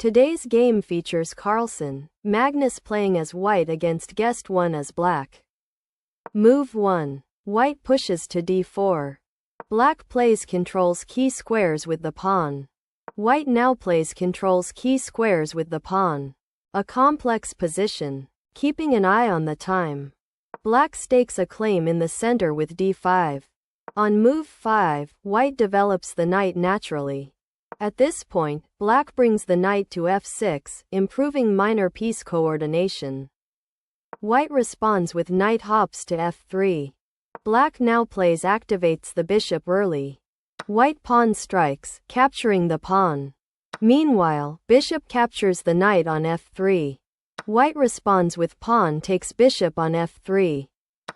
Today's game features Carlsen, Magnus playing as white against guest 1 as black. Move 1. White pushes to d4. Black plays controls key squares with the pawn. White now plays controls key squares with the pawn. A complex position, keeping an eye on the time. Black stakes a claim in the center with d5. On move 5, white develops the knight naturally. At this point, black brings the knight to f6, improving minor piece coordination. White responds with knight hops to f3. Black now activates the bishop early. White pawn strikes, capturing the pawn. Meanwhile, bishop captures the knight on f3. White responds with pawn takes bishop on f3.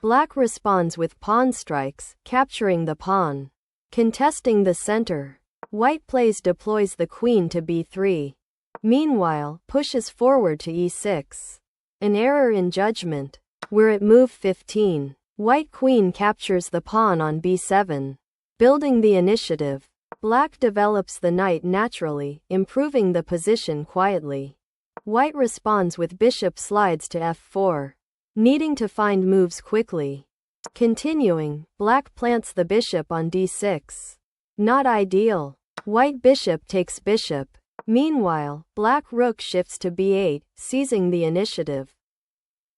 Black responds with pawn strikes, capturing the pawn. Contesting the center. White deploys the queen to b3. Meanwhile, pushes forward to e6. An error in judgment. We're at move 15. White queen captures the pawn on b7. Building the initiative. Black develops the knight naturally, improving the position quietly. White responds with bishop slides to f4. Needing to find moves quickly. Continuing, black plants the bishop on d6. Not ideal. White bishop takes bishop. Meanwhile, black rook shifts to b8, seizing the initiative.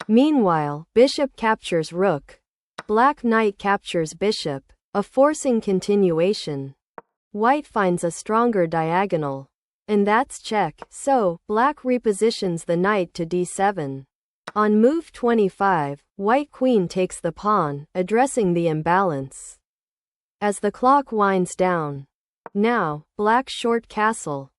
Meanwhile, bishop captures rook. Black knight captures bishop, a forcing continuation. White finds a stronger diagonal. And that's check. So, black repositions the knight to d7. On move 25, white queen takes the pawn, addressing the imbalance. As the clock winds down. Now, black short castle.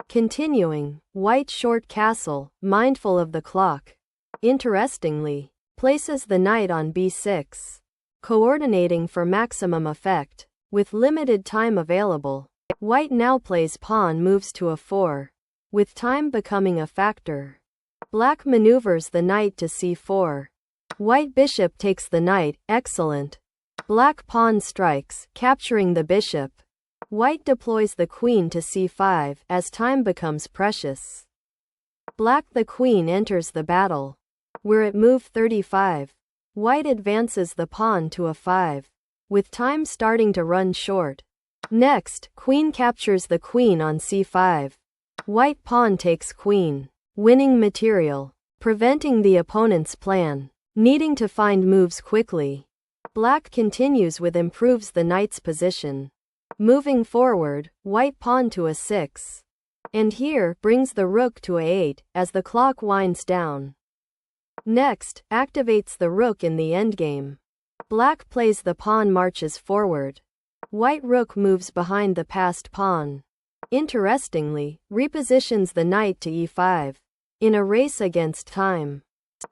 Continuing, white short castle, mindful of the clock. Interestingly, places the knight on b6. Coordinating for maximum effect. With limited time available, white now plays pawn moves to a4. With time becoming a factor. Black maneuvers the knight to c4. White bishop takes the knight, excellent. Black pawn strikes, capturing the bishop. White deploys the queen to c5 as time becomes precious. Black the queen enters the battle. We're at move 35. White advances the pawn to a5. With time starting to run short. Next, queen captures the queen on c5. White pawn takes queen. Winning material. Preventing the opponent's plan. Needing to find moves quickly. Black continues with improves the knight's position. Moving forward, white pawn to a6. And here, brings the rook to a8, as the clock winds down. Next, activates the rook in the endgame. Black plays the pawn marches forward. White rook moves behind the passed pawn. Interestingly, repositions the knight to e5. In a race against time.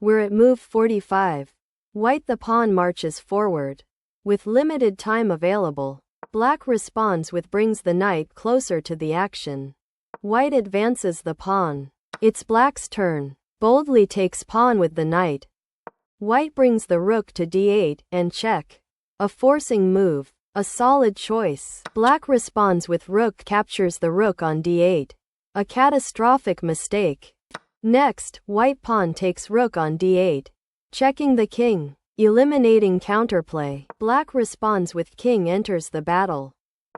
We're at move 45. White the pawn marches forward. With limited time available, black responds with brings the knight closer to the action. White advances the pawn. It's black's turn. Boldly takes pawn with the knight. White brings the rook to d8 and check. A forcing move. A solid choice. Black responds with rook captures the rook on d8. A catastrophic mistake. Next, white pawn takes rook on d8. Checking the king. Eliminating counterplay. Black responds with king enters the battle.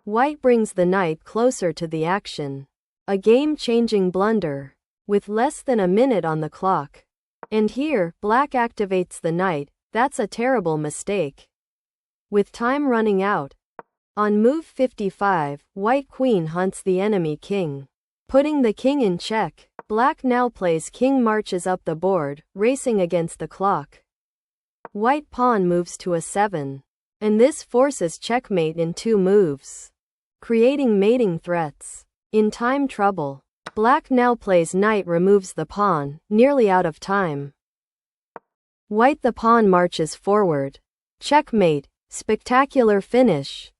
White brings the knight closer to the action. A game-changing blunder. With less than a minute on the clock. And here, black activates the knight. That's a terrible mistake. With time running out. On move 55, white queen hunts the enemy king. Putting the king in check. Black now plays king marches up the board, racing against the clock. White pawn moves to a7. And this forces checkmate in 2 moves. Creating mating threats. In time trouble. Black now plays knight removes the pawn, nearly out of time. White the pawn marches forward. Checkmate. Spectacular finish.